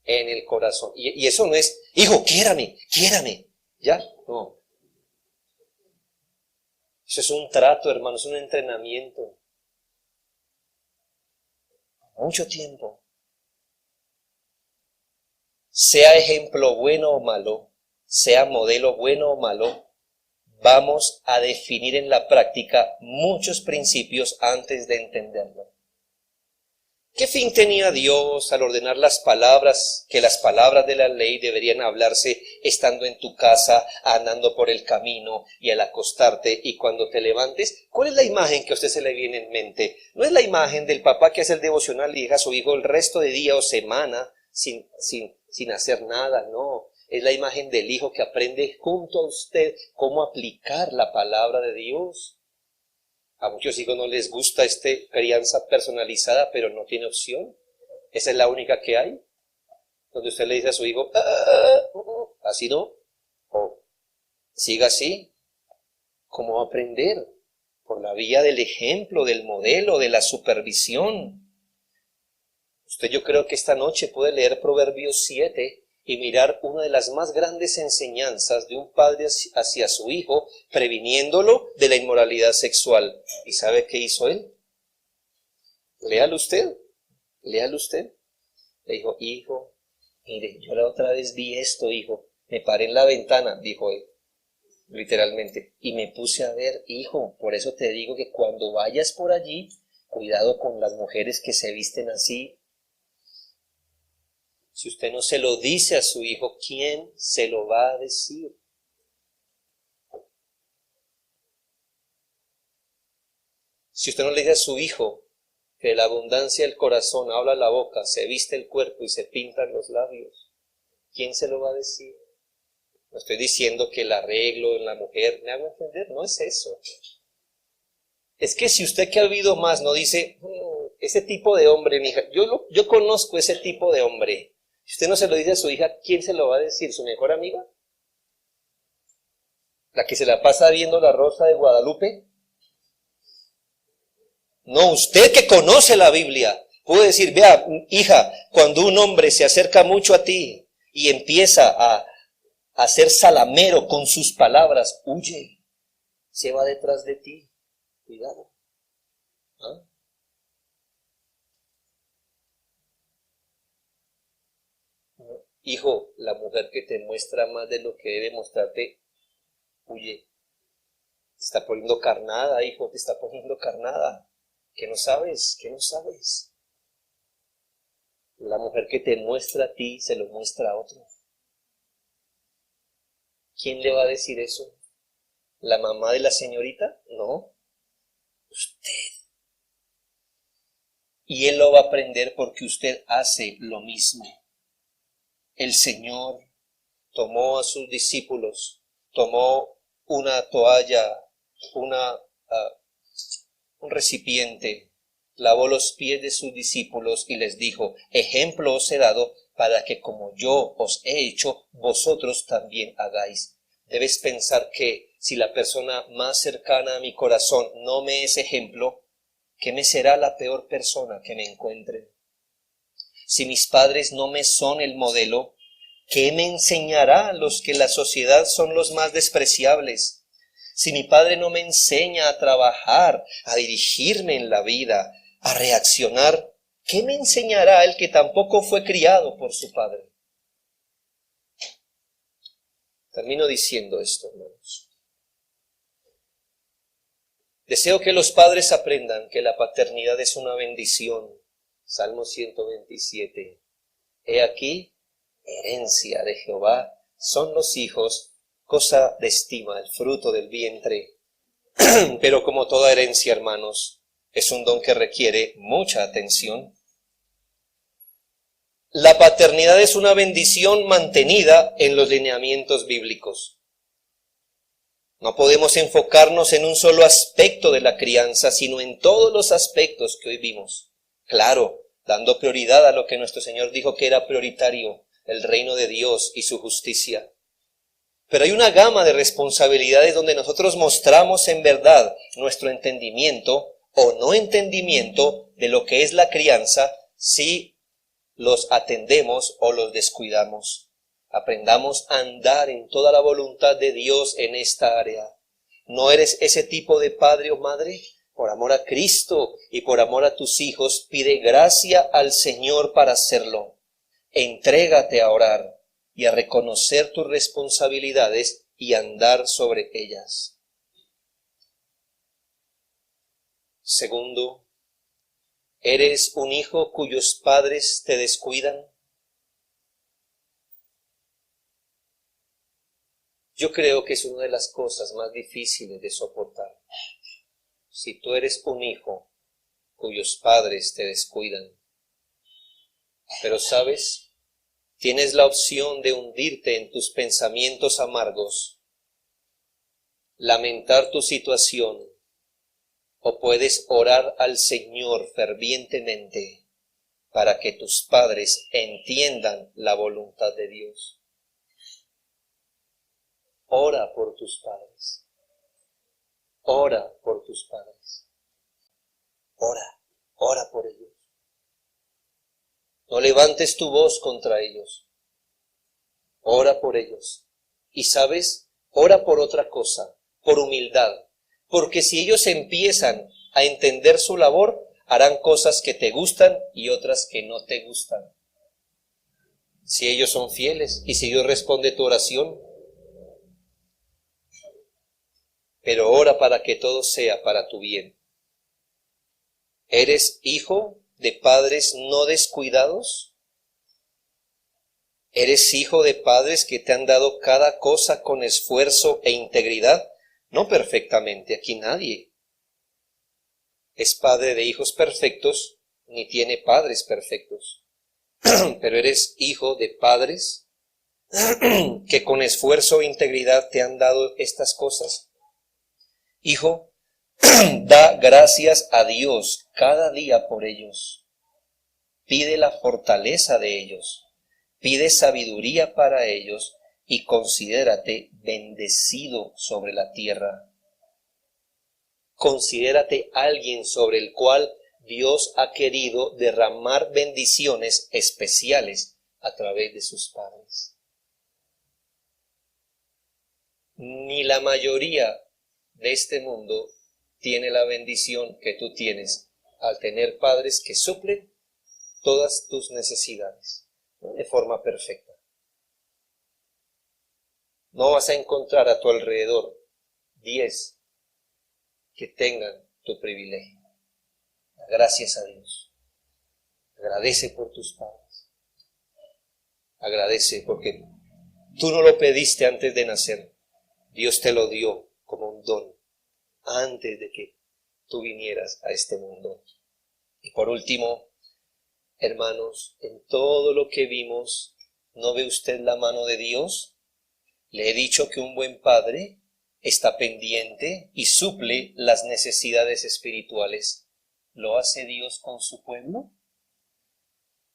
En el corazón. Y eso no es, hijo, quiérame. ¿Ya? No. Eso es un trato, hermano, es un entrenamiento. Mucho tiempo. Sea ejemplo bueno o malo, sea modelo bueno o malo, vamos a definir en la práctica muchos principios antes de entenderlo. ¿Qué fin tenía Dios al ordenar las palabras, que las palabras de la ley deberían hablarse estando en tu casa, andando por el camino y al acostarte y cuando te levantes? ¿Cuál es la imagen que a usted se le viene en mente? No es la imagen del papá que hace el devocional y deja a su hijo el resto de día o semana sin hacer nada, no. Es la imagen del hijo que aprende junto a usted cómo aplicar la palabra de Dios. A muchos hijos no les gusta esta crianza personalizada, pero no tiene opción. Esa es la única que hay. Donde usted le dice a su hijo, así no, o siga así. ¿Cómo aprender? Por la vía del ejemplo, del modelo, de la supervisión. Usted, yo creo que esta noche puede leer Proverbios 7 y mirar una de las más grandes enseñanzas de un padre hacia su hijo, previniéndolo de la inmoralidad sexual. ¿Y sabe qué hizo él? Léalo usted. Le dijo, hijo, mire, yo la otra vez vi esto, hijo. Me paré en la ventana, dijo él, literalmente, y me puse a ver, hijo, por eso te digo que cuando vayas por allí, cuidado con las mujeres que se visten así. Si usted no se lo dice a su hijo, ¿quién se lo va a decir? Si usted no le dice a su hijo que de la abundancia del corazón habla la boca, se viste el cuerpo y se pintan los labios, ¿quién se lo va a decir? No estoy diciendo que el arreglo en la mujer, ¿me hago entender? No es eso. Es que si usted que ha vivido más no dice, ese tipo de hombre, mija, yo conozco ese tipo de hombre. Si usted no se lo dice a su hija, ¿quién se lo va a decir? ¿Su mejor amiga? ¿La que se la pasa viendo La Rosa de Guadalupe? No, usted que conoce la Biblia puede decir, vea, hija, cuando un hombre se acerca mucho a ti y empieza a ser salamero con sus palabras, huye, se va detrás de ti. Cuidado. ¿Ah? Hijo, la mujer que te muestra más de lo que debe mostrarte, huye. Te está poniendo carnada, hijo, te está poniendo carnada. ¿Qué no sabes? ¿Qué no sabes? La mujer que te muestra a ti, se lo muestra a otro. ¿Quién le va a decir eso? ¿La mamá de la señorita? No. Usted. Y él lo va a aprender porque usted hace lo mismo. El Señor tomó a sus discípulos, tomó una toalla, un recipiente, lavó los pies de sus discípulos y les dijo, ejemplo os he dado para que como yo os he hecho, vosotros también hagáis. Debes pensar que si la persona más cercana a mi corazón no me es ejemplo, ¿qué me será la peor persona que me encuentre? Si mis padres no me son el modelo, ¿qué me enseñará los que en la sociedad son los más despreciables? Si mi padre no me enseña a trabajar, a dirigirme en la vida, a reaccionar, ¿qué me enseñará el que tampoco fue criado por su padre? Termino diciendo esto, hermanos. Deseo que los padres aprendan que la paternidad es una bendición. Salmo 127. He aquí, herencia de Jehová son los hijos, cosa de estima, el fruto del vientre. Pero como toda herencia, hermanos, es un don que requiere mucha atención. La paternidad es una bendición mantenida en los lineamientos bíblicos. No podemos enfocarnos en un solo aspecto de la crianza, sino en todos los aspectos que hoy vimos. Claro, dando prioridad a lo que nuestro Señor dijo que era prioritario, el reino de Dios y su justicia. Pero hay una gama de responsabilidades donde nosotros mostramos en verdad nuestro entendimiento o no entendimiento de lo que es la crianza si los atendemos o los descuidamos. Aprendamos a andar en toda la voluntad de Dios en esta área. ¿No eres ese tipo de padre o madre? Por amor a Cristo y por amor a tus hijos, pide gracia al Señor para hacerlo. Entrégate a orar y a reconocer tus responsabilidades y andar sobre ellas. Segundo, ¿eres un hijo cuyos padres te descuidan? Yo creo que es una de las cosas más difíciles de soportar. Si tú eres un hijo cuyos padres te descuidan. Pero ¿sabes? Tienes la opción de hundirte en tus pensamientos amargos, lamentar tu situación, o puedes orar al Señor fervientemente para que tus padres entiendan la voluntad de Dios. Ora por tus padres. Ora por tus padres. Ora por ellos. No levantes tu voz contra ellos. Ora por ellos. Y sabes, ora por otra cosa, por humildad. Porque si ellos empiezan a entender su labor, harán cosas que te gustan y otras que no te gustan. Si ellos son fieles y si Dios responde tu oración, pero ora para que todo sea para tu bien. ¿Eres hijo de padres no descuidados? ¿Eres hijo de padres que te han dado cada cosa con esfuerzo e integridad? No perfectamente, aquí nadie es padre de hijos perfectos, ni tiene padres perfectos. Pero eres hijo de padres que con esfuerzo e integridad te han dado estas cosas. Hijo, da gracias a Dios cada día por ellos. Pide la fortaleza de ellos. Pide sabiduría para ellos y considérate bendecido sobre la tierra. Considérate alguien sobre el cual Dios ha querido derramar bendiciones especiales a través de sus padres. Ni la mayoría de este mundo tiene la bendición que tú tienes al tener padres que suplen todas tus necesidades, ¿no?, de forma perfecta. No vas a encontrar a tu alrededor 10 que tengan tu privilegio. Gracias a Dios. Agradece por tus padres. Agradece porque tú no lo pediste antes de nacer. Dios te lo dio como un don antes de que tú vinieras a este mundo. Y por último, hermanos, en todo lo que vimos, ¿no ve usted la mano de Dios? Le he dicho que un buen padre está pendiente y suple las necesidades espirituales. ¿Lo hace Dios con su pueblo?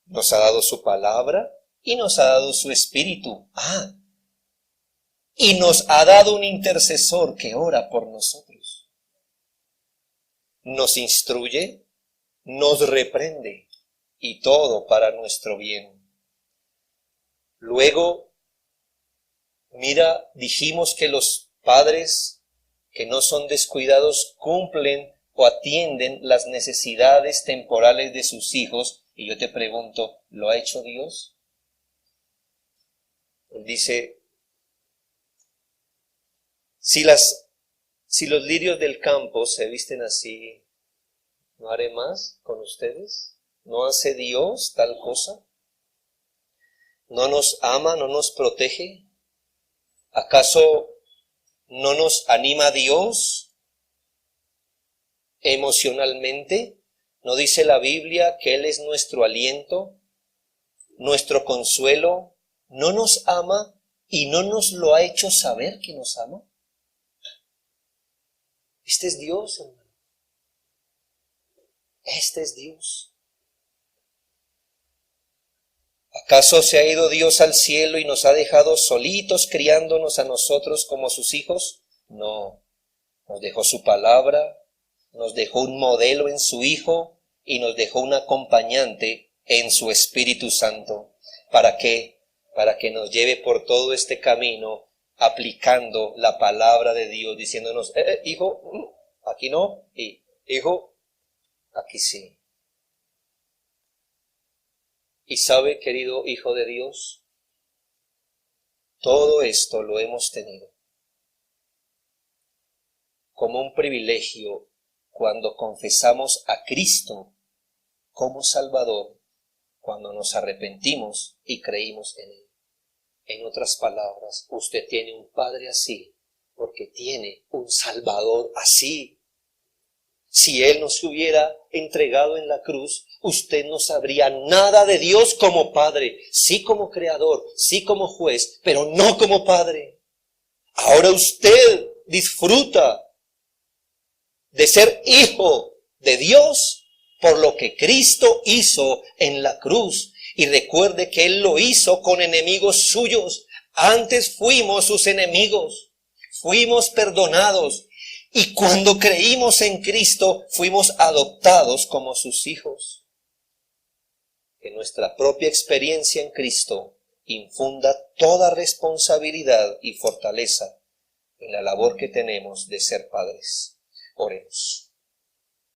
Nos ha dado su palabra y nos ha dado su espíritu. Y nos ha dado un intercesor que ora por nosotros. Nos instruye, nos reprende, y todo para nuestro bien. Luego, mira, dijimos que los padres que no son descuidados cumplen o atienden las necesidades temporales de sus hijos. Y yo te pregunto, ¿lo ha hecho Dios? Él dice, si los lirios del campo se visten así, ¿no haré más con ustedes? ¿No hace Dios tal cosa? ¿No nos ama, no nos protege? ¿Acaso no nos anima Dios emocionalmente? ¿No dice la Biblia que Él es nuestro aliento, nuestro consuelo? ¿No nos ama y no nos lo ha hecho saber que nos ama? Este es Dios, hermano. Este es Dios. ¿Acaso se ha ido Dios al cielo y nos ha dejado solitos criándonos a nosotros como sus hijos? No, nos dejó su palabra, nos dejó un modelo en su Hijo y nos dejó un acompañante en su Espíritu Santo. ¿Para qué? Para que nos lleve por todo este camino aplicando la palabra de Dios, diciéndonos, hijo, aquí no, y hijo, aquí sí. Y sabe, querido hijo de Dios, todo esto lo hemos tenido como un privilegio cuando confesamos a Cristo como Salvador, cuando nos arrepentimos y creímos en Él. En otras palabras, usted tiene un Padre así, porque tiene un Salvador así. Si Él no se hubiera entregado en la cruz, usted no sabría nada de Dios como Padre, sí como Creador, sí como juez, pero no como Padre. Ahora usted disfruta de ser hijo de Dios por lo que Cristo hizo en la cruz. Y recuerde que Él lo hizo con enemigos suyos. Antes fuimos sus enemigos, fuimos perdonados. Y cuando creímos en Cristo, fuimos adoptados como sus hijos. Que nuestra propia experiencia en Cristo infunda toda responsabilidad y fortaleza en la labor que tenemos de ser padres. Oremos.